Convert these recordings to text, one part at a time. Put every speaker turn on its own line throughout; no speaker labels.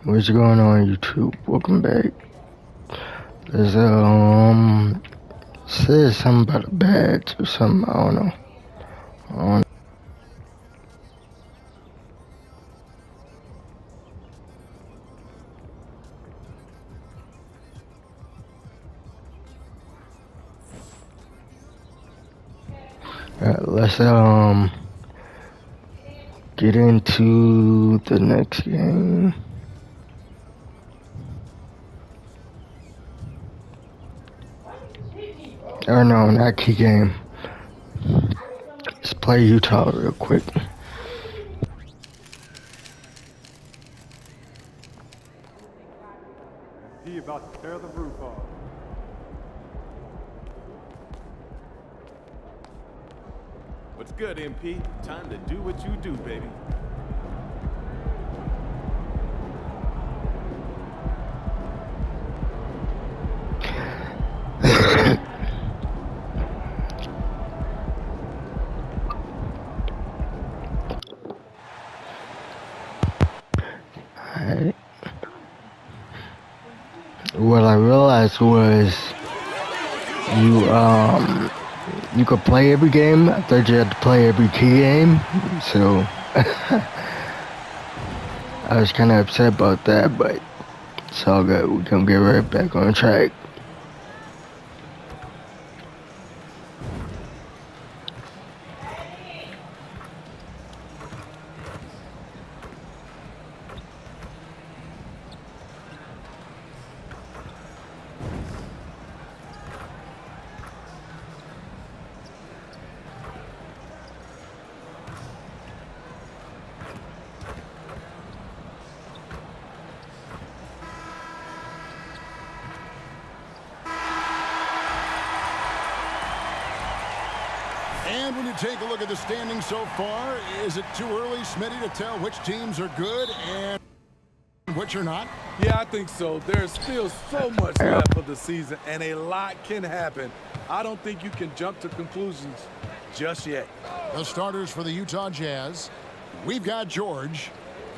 What's going on, YouTube? Welcome back. There's says something about a badge or something. I don't know. Alright, let's get into the next game. Or no, not key game. Let's play Utah real quick.
He about to tear the roof off.
What's good, MP? Time to do what you do, baby.
Alright. What I realized was you could play every game. I thought you had to play every key game. So I was kinda upset about that, but it's all good. We're gonna get right back on track.
And when you take a look at the standings so far, is it too early, Smitty, to tell which teams are good and which are not?
Yeah, I think so. There's still so much left of the season, and a lot can happen. I don't think you can jump to conclusions just yet.
The starters for the Utah Jazz. We've got George.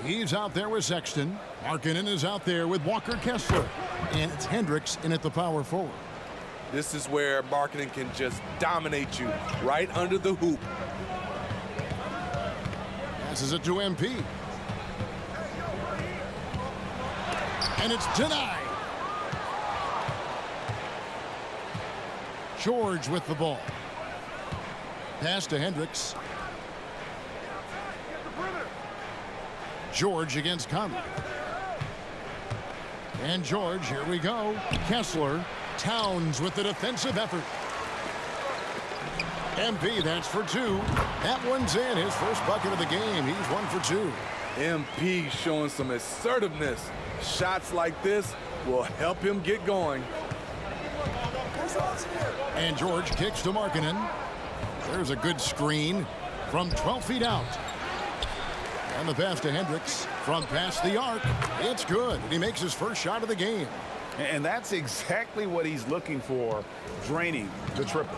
He's out there with Sexton. Markkanen is out there with Walker Kessler. And it's Hendricks in at the power forward.
This is where Markkanen can just dominate you right under the hoop.
Passes it to MP. And it's denied. George with the ball. Pass to Hendricks. George against Conley. And George, here we go. Kessler. Towns with the defensive effort. MP, that's for two. That one's in. His first bucket of the game. He's 1 for 2.
MP showing some assertiveness. Shots like this will help him get going.
And George kicks to Markkanen. There's a good screen from 12 feet out. And the pass to Hendricks from past the arc. It's good. And he makes his first shot of the game.
And that's exactly what he's looking for, draining the triple.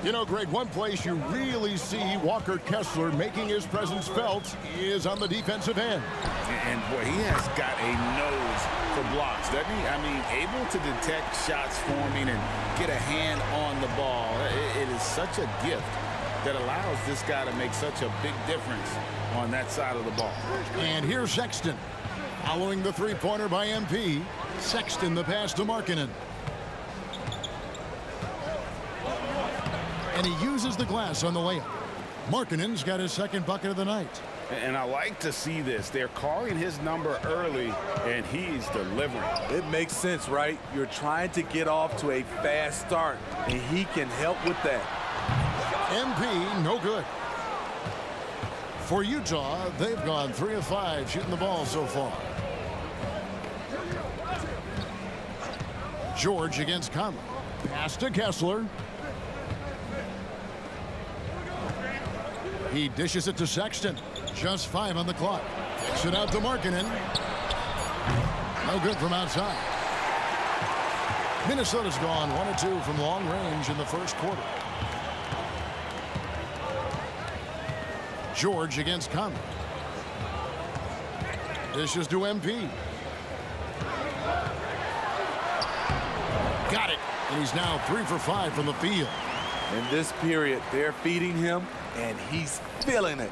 You know, Greg, one place you really see Walker Kessler making his presence felt is on the defensive end.
And boy, he has got a nose for blocks, doesn't he? I mean, able to detect shots forming and get a hand on the ball. It is such a gift that allows this guy to make such a big difference on that side of the ball.
And here's Sexton. Following the three-pointer by MP. Sexton the pass to Markkanen. And he uses the glass on the layup. Markkanen's got his second bucket of the night.
And I like to see this. They're calling his number early, and he's delivering.
It makes sense, right? You're trying to get off to a fast start, and he can help with that.
MP, no good. For Utah, they've gone 3 of 5 shooting the ball so far. George against Conley. Pass to Kessler. He dishes it to Sexton. Just 5 on the clock. Kicks it out to Markkanen. No good from outside. Minnesota's gone 1 of 2 from long range in the first quarter. George against Conley. Dishes to MP. Got it. And he's now 3 for 5 from the field.
In this period, they're feeding him, and he's feeling it.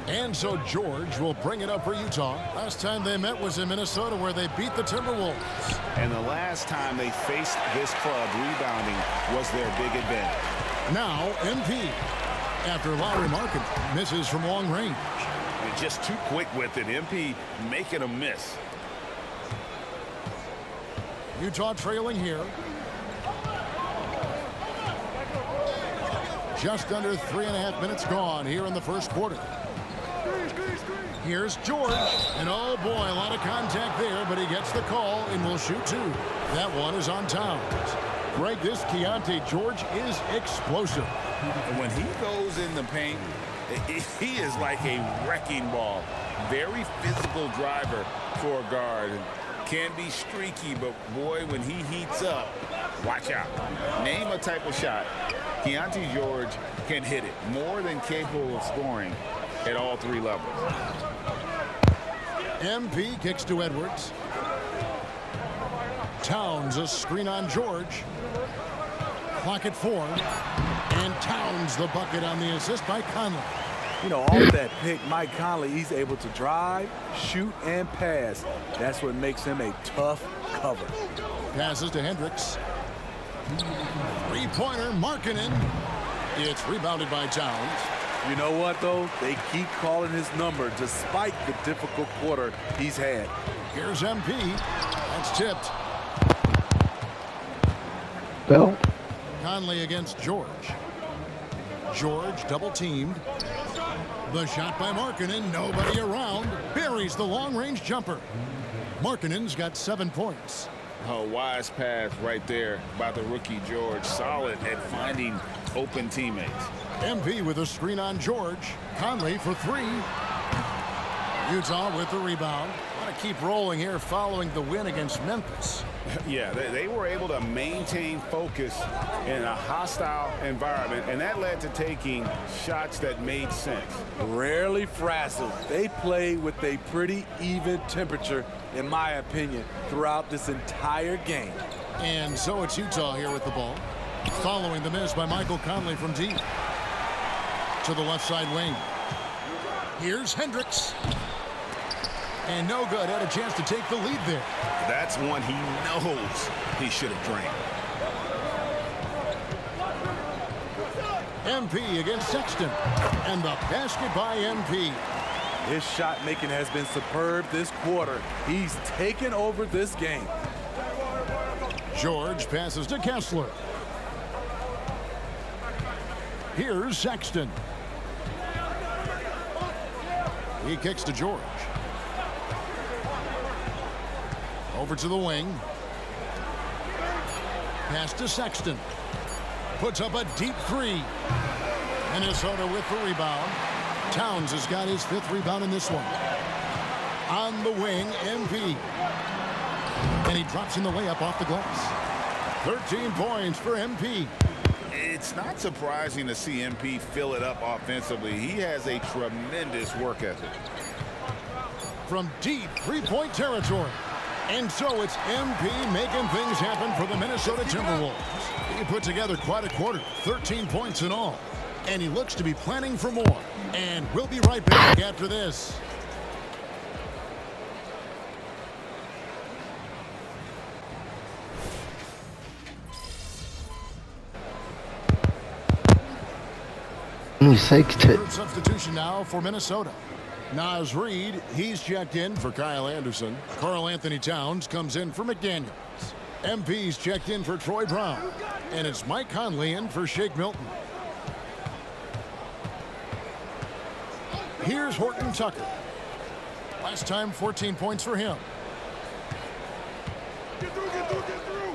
And so George will bring it up for Utah. Last time they met was in Minnesota, where they beat the Timberwolves.
And the last time they faced this club, rebounding was their big advantage.
Now MP. After Lowry Markkanen misses from long range.
And just too quick with it. MP making a miss.
Utah trailing here. Just under 3.5 minutes gone here in the first quarter. Here's George. And oh boy, a lot of contact there, but he gets the call and will shoot 2. That one is on Towns. Greg, this Keontae George is explosive.
And when he goes in the paint, he is like a wrecking ball. Very physical driver for a guard. Can be streaky, but boy, when he heats up, watch out. Name a type of shot. Keontae George can hit it. More than capable of scoring at all 3 levels.
MP kicks to Edwards. Towns a screen on George. Clock at 4. And Towns the bucket on the assist by Conley.
You know, off that pick, Mike Conley, he's able to drive, shoot, and pass. That's what makes him a tough cover.
Passes to Hendricks. 3-pointer, Markkanen. It's rebounded by Towns.
You know what, though? They keep calling his number despite the difficult quarter he's had.
Here's MP. That's tipped.
Bell.
Conley against George. George double-teamed. The shot by Markkanen. Nobody around. Buries the long-range jumper. Markkanen's got 7 points.
A wise pass right there by the rookie George. Solid at finding open teammates.
MP with a screen on George. Conley for 3. Utah with the rebound. Want to keep rolling here following the win against Memphis.
Yeah, they were able to maintain focus in a hostile environment, and that led to taking shots that made sense.
Rarely frazzled. They play with a pretty even temperature, in my opinion, throughout this entire game.
And so it's Utah here with the ball. Following the miss by Michael Conley from deep. To the left side wing. Here's Hendricks. And no good. Had a chance to take the lead there.
That's one he knows he should have drained.
MP against Sexton. And the basket by MP.
His shot making has been superb this quarter. He's taken over this game.
George passes to Kessler. Here's Sexton. He kicks to George. Over to the wing. Pass to Sexton. Puts up a deep 3. Minnesota with the rebound. Towns has got his 5th rebound in this one. On the wing, MP. And he drops in the layup off the glass. 13 points for MP.
It's not surprising to see MP fill it up offensively. He has a tremendous work ethic.
From deep 3-point territory. And so it's MP making things happen for the Minnesota Timberwolves. He put together quite a quarter, 13 points in all. And he looks to be planning for more. And we'll be right back after this.
Sexton.
Substitution now for Minnesota. Naz Reid, he's checked in for Kyle Anderson. Karl Anthony Towns comes in for McDaniels. MP's checked in for Troy Brown. And it's Mike Conley in for Shake Milton. Here's Horton Tucker. Last time, 14 points for him.
Get through, get through, get through.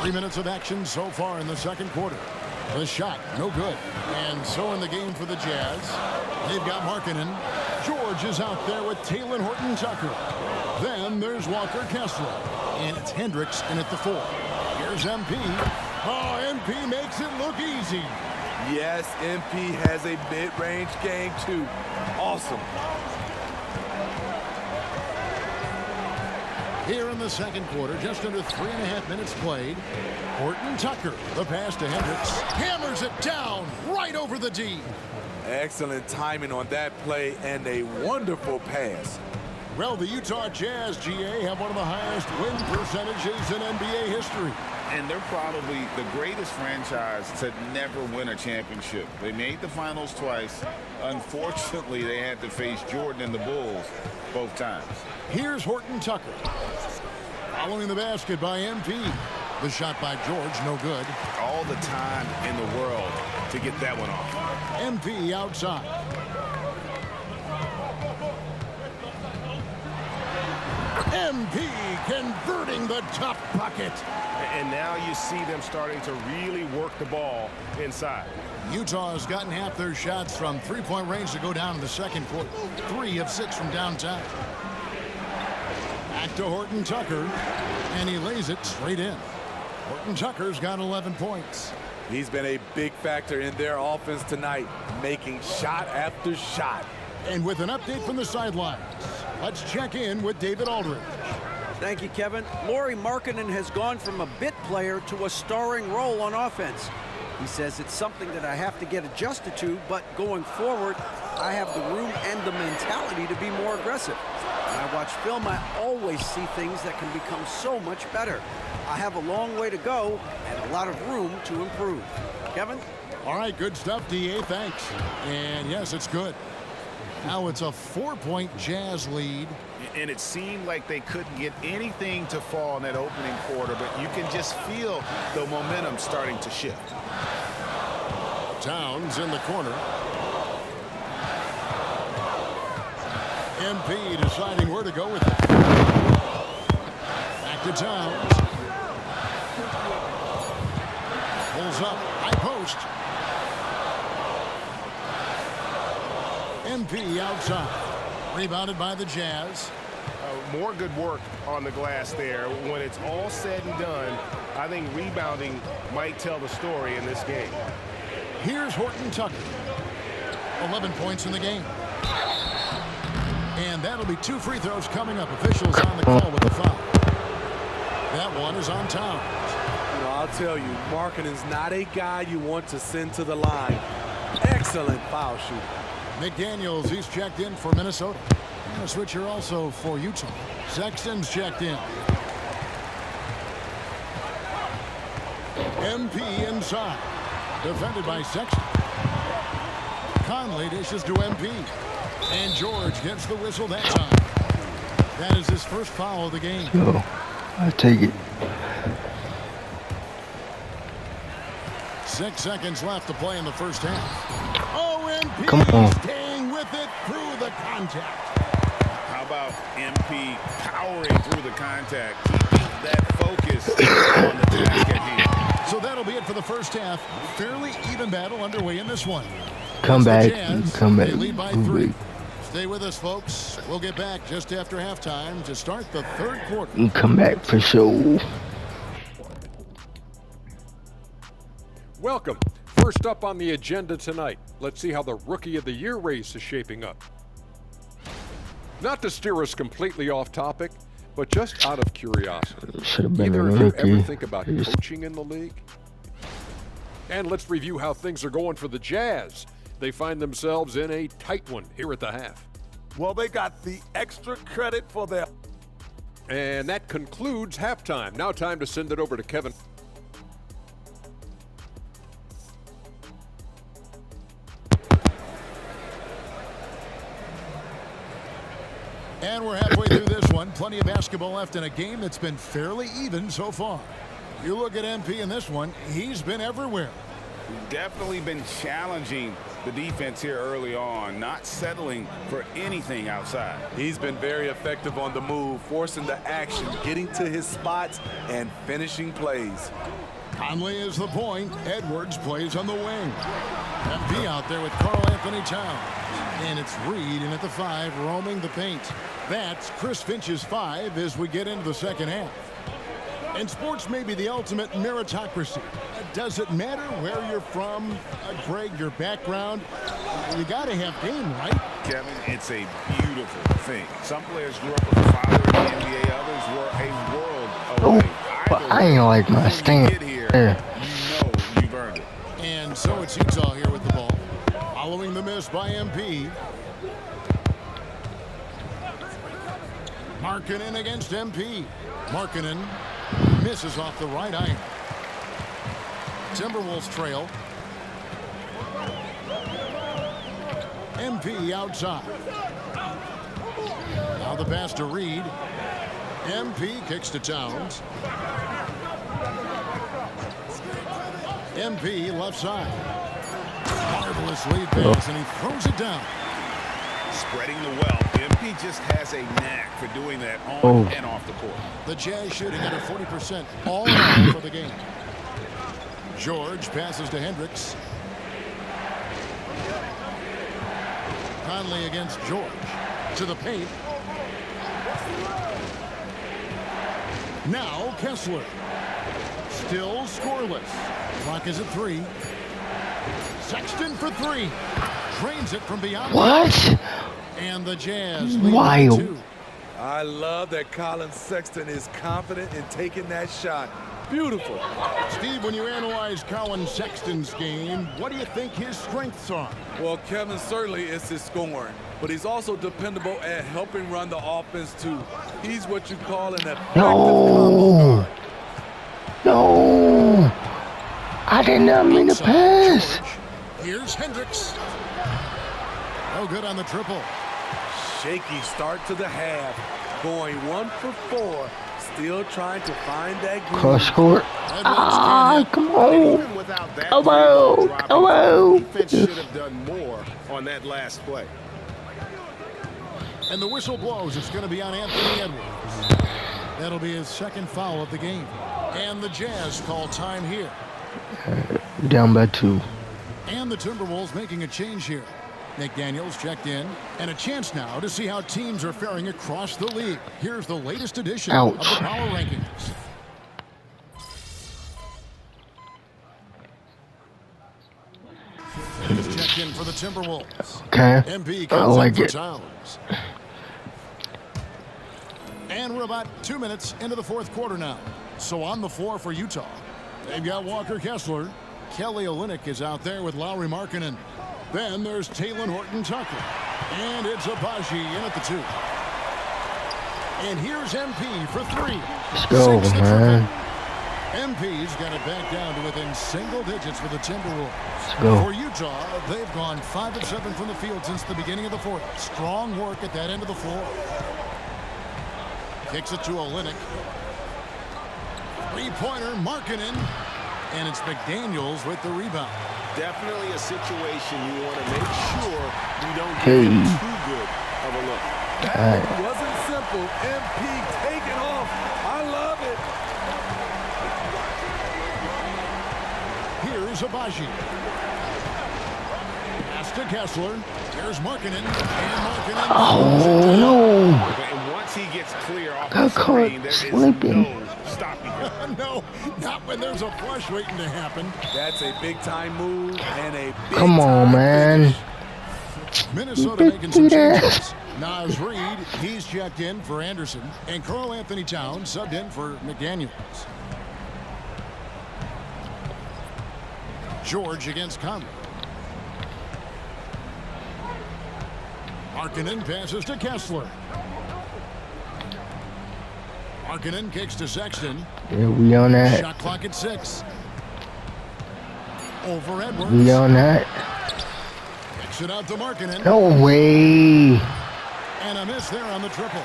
3 minutes of action so far in the second quarter. The shot, no good. And so in the game for the Jazz, they've got Markkanen. George is out there with Talen Horton Tucker. Then there's Walker Kessler. And it's Hendricks in at the 4. Here's MP. Oh, MP makes it look easy.
Yes, MP has a mid-range game, too. Awesome.
Here in the second quarter, just under 3.5 minutes played. Horton Tucker, the pass to Hendricks, hammers it down right over the D.
Excellent timing on that play and a wonderful pass.
Well, the Utah Jazz, GA, have one of the highest win percentages in NBA history.
And they're probably the greatest franchise to never win a championship. They made the finals twice. Unfortunately, they had to face Jordan and the Bulls both times.
Here's Horton Tucker. Following the basket by MP. The shot by George, no good.
All the time in the world to get that one off.
MP outside. MP converting the tough bucket.
And now you see them starting to really work the ball inside.
Utah has gotten half their shots from three-point range to go down in the second quarter. 3 of 6 from downtown. Back to Horton Tucker, and he lays it straight in. Horton Tucker's got 11 points.
He's been a big factor in their offense tonight, making shot after shot.
And with an update from the sidelines, let's check in with David Aldridge.
Thank you, Kevin. Lauri Markkanen has gone from a bit player to a starring role on offense. He says it's something that I have to get adjusted to, but going forward, I have the room and the mentality to be more aggressive. When I watch film, I always see things that can become so much better. I have a long way to go and a lot of room to improve. Kevin?
All right, good stuff, DA. Thanks. And yes, it's good. Now it's a 4-point Jazz lead.
And it seemed like they couldn't get anything to fall in that opening quarter, but you can just feel the momentum starting to shift.
Towns in the corner. MP deciding where to go with it. Back to Towns. Pulls up, high post. MP outside. Rebounded by the Jazz.
More good work on the glass there. When it's all said and done, I think rebounding might tell the story in this game.
Here's Horton Tucker. 11 points in the game. And that'll be 2 free throws coming up. Officials on the call with the foul. That one is on Towns.
You know, I'll tell you, Markkanen's not a guy you want to send to the line. Excellent foul shooting.
McDaniels, he's checked in for Minnesota. And a switcher also for Utah. Sexton's checked in. MP inside. Defended by Sexton. Conley dishes to MP. And George gets the whistle that time. That is his first foul of the game.
Yo, I take it.
6 seconds left to play in the first half. MP
Come on.
staying with it through the contact.
How about MP powering through the contact, keeping that focus on the task at hand.
So that'll be it for the first half. Fairly even battle underway in this one.
Come
It's the
back.
Jazz.
Come back.
They lead by
Ooh,
3.
wait.
Stay with us, folks. We'll get back just after halftime to start the third quarter.
You come back for sure.
Welcome. First up on the agenda tonight, let's see how the Rookie of the Year race is shaping up. Not to steer us completely off topic, but just out of curiosity.
Should have been a
Either of you ever
rookie.
think about coaching in the league? And let's review how things are going for the Jazz. They find themselves in a tight one here at the half.
Well, they got the extra credit for their...
And that concludes halftime. Now time to send it over to Kevin.
And we're halfway through this one. Plenty of basketball left in a game that's been fairly even so far. You look at MP in this one, he's been everywhere.
Definitely been challenging the defense here early on, not settling for anything outside.
He's been very effective on the move, forcing the action, getting to his spots, and finishing plays.
Conley is the point. Edwards plays on the wing. MP out there with Karl Anthony Towns. And it's Reed in at the 5, roaming the paint. That's Chris Finch's 5 as we get into the second half. And sports may be the ultimate meritocracy. Does it matter where you're from, Greg, your background? You got to have game, right?
Kevin, it's a beautiful thing. Some players grew up with a father in the NBA, others were a world away.
But I ain't like my
When
stand.
you get here,
Yeah.
you know you've earned it.
And so it's Utah here with the ball. Following the miss by MP. Markkanen against MP. Markkanen misses off the right iron. Timberwolves trail. MP outside. Now the pass to Reed. MP kicks to Towns. MP left side. Marvelous lead pass, and he throws it down.
Spreading the wealth. MP just has a knack for doing that on and off the court.
The Jazz shooting at a 40% all in all for the game. George passes to Hendricks. Conley against George. To the paint. Now Kessler. Still scoreless. Clock is at 3. Sexton for 3. Drains it from beyond.
What?
And the Jazz lead by 2.
I love that Colin Sexton is confident in taking that shot. Beautiful.
Steve, when you analyze Colin Sexton's game, what do you think his strengths are?
Well, Kevin, certainly it's his scoring, but he's also dependable at helping run the offense too. He's what you call an effective combo guard.
No. I did not mean to pass.
George. Here's Hendricks. No good on the triple.
Shaky start to the half, going 1 for 4, still trying to find that groove.
Cross court. Ah, come on.
Even without that
Come on.
drop,
Come on.
defense should have done more on that last play.
And the whistle blows. It's going to be on Anthony Edwards. That'll be his second foul of the game. And the Jazz call time here.
Down by 2.
And the Timberwolves making a change here. McDaniels checked in, and a chance now to see how teams are faring across the league. Here's the latest edition of the Power Rankings. Checked in for the Timberwolves.
Okay.
MP
I
comes
like
up for
it.
Towns. And we're about 2 minutes into the fourth quarter now. So on the floor for Utah, they've got Walker Kessler. Kelly Olynyk is out there with Lauri Markkanen. Then there's Talen Horton-Tucker. And it's Abaji in at the 2. And here's MP for 3.
Let's go, man.
MP's got it back down to within single digits for the Timberwolves.
Let's go.
For Utah, they've gone 5 of 7 from the field since the beginning of the fourth. Strong work at that end of the floor. Kicks it to Olynyk. Three-pointer, Markkanen. And it's McDaniels with the rebound.
Definitely a situation you want to make sure you don't give him too good of a look.
That wasn't simple. MP taking off. I love it.
Here's Abaji. Pass to Kessler. Here's Markkanen. And Markkanen.
Oh, no.
And once he gets clear off
Got
the
caught
screen, there is
slipping.
no stopping him.
No, not when there's a flush waiting to happen.
That's a big-time move and a big-time
Come on, man.
Minnesota making some changes. Naz Reid, he's checked in for Anderson. And Karl Anthony Towns subbed in for McDaniels. George against Conley. Markkanen passes to Kessler. Markkanen kicks to Sexton.
Yeah, we on that.
Shot clock at 6. Over Edwards.
We on that.
Kicks it out to Markkanen.
No way.
And a miss there on the triple.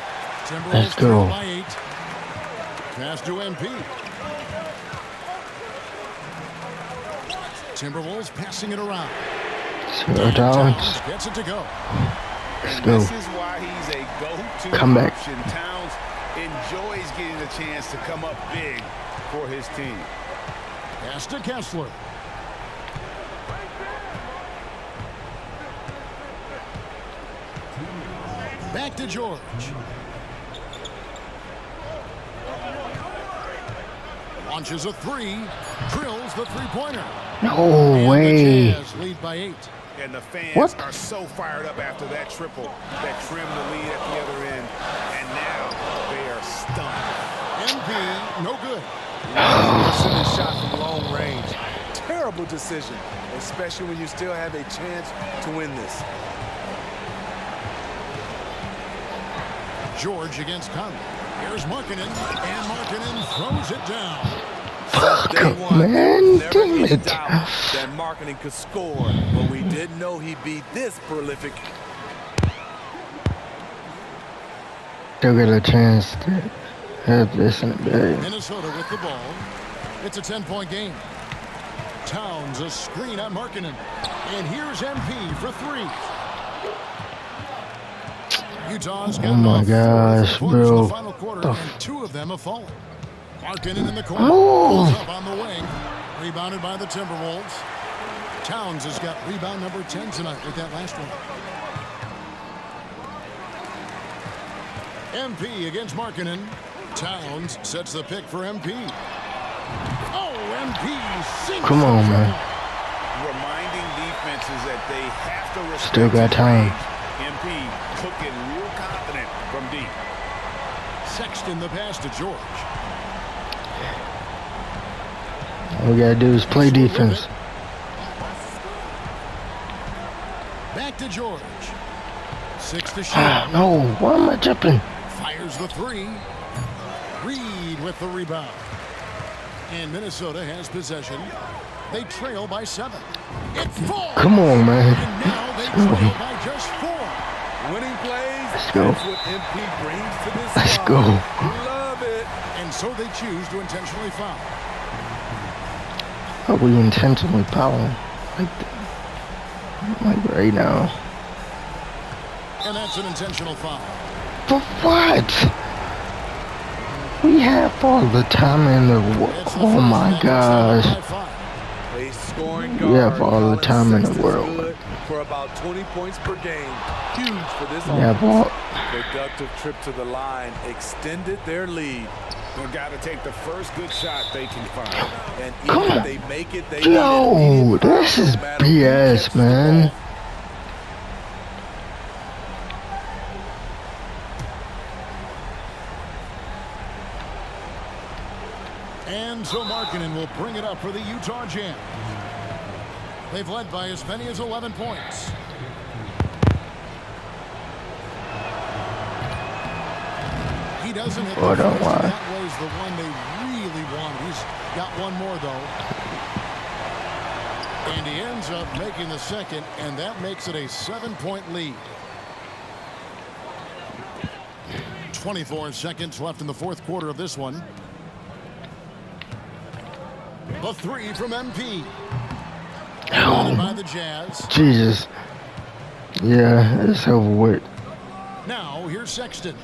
Timberwolves
Let's
trail
go.
by 8. Pass to MP. Timberwolves passing it around.
Zero downs.
Towns gets it to go.
Let's
And
go.
this is why he's a go-to
Come back.
option. Towns enjoys getting the chance to come up big for his team.
Pass to Kessler. Back to George. Launches a 3. Drills the three-pointer.
No
And the
way.
Jazz lead by 8.
And the fans
What?
are so fired up after that triple that trimmed the lead at the other end. And now they are stunned.
MP, no good.
Missing a shot from long range. Terrible decision, especially when you still have a chance to win this.
George against Conley. Here's Markkanen, and Markkanen throws it down.
Fuck, man, damn it.
That Markkanen could score, but we didn't know he'd be this prolific.
They'll get a chance to have this in the bag.
Minnesota with the ball. It's a 10-point game. Towns a screen at Markkanen. And here's MP for three. Utah's got
Oh my gosh, bro.
the final quarter, and two of them have fallen. Markkanen in the corner.
Oh.
Pulls up on the wing. Rebounded by the Timberwolves. Towns has got rebound number 10 tonight with that last one. MP against Markkanen. Towns sets the pick for MP. Oh, MP sinks.
Come on, man.
Reminding defenses that they have to respect
Still got time.
MP cooking real confident from deep.
Sexton the pass to George.
All we gotta do is play defense.
Back to George. 6 to shoot.
No, why am I jumping?
Fires the three. Reed with the rebound. And Minnesota has possession. They trail by 7. It falls.
Come on, man.
And now they trail by just 4.
Winning plays,
Let's go.
that's what MP brings to this
Let's
squad.
go.
Love it.
And so they choose to intentionally foul.
Are we intentionally fouling? Like right now.
And that's an intentional foul.
For what? We have all the time in the world.
It's the
Oh
first
my
Nuggets
gosh.
down by 5.
A scoring
We have
guard,
all the time in the
Sexton's
world.
good for about 20 points per game. Huge for this
We have
offense.
all.
Productive trip to the line extended their lead.
They've got to take the first good shot they can find.
And
Come
even
on.
if they make it, they
Yo,
need it.
this is
No matter who catches
BS,
the
man.
ball.
And so Markkanen will bring it up for the Utah Jam. They've led by as many as 11 points. He doesn't hit the
Oh,
first,
don't
and
lie.
that was the one they really wanted. He's got one more, though. And he ends up making the second, and that makes it a 7-point lead. 24 seconds left in the fourth quarter of this one. The three from MP. Rebounded by the Jazz.
Jesus. Yeah, it's over with.
Now, here's Sexton.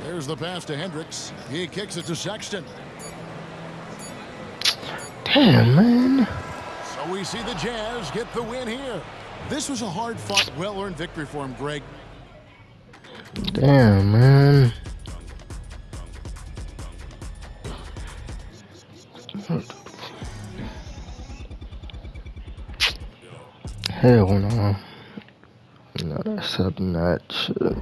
There's the pass to Hendricks. He kicks it to Sexton.
Damn, man.
So we see the Jazz get the win here. This was a hard-fought, well-earned victory for him, Greg.
Damn, man. Hell no. No, that's up that shit.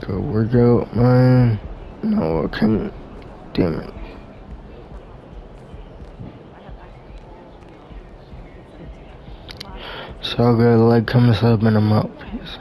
Go work out, man. No, I can't. Damn it. So I got a leg coming up in a mouthpiece.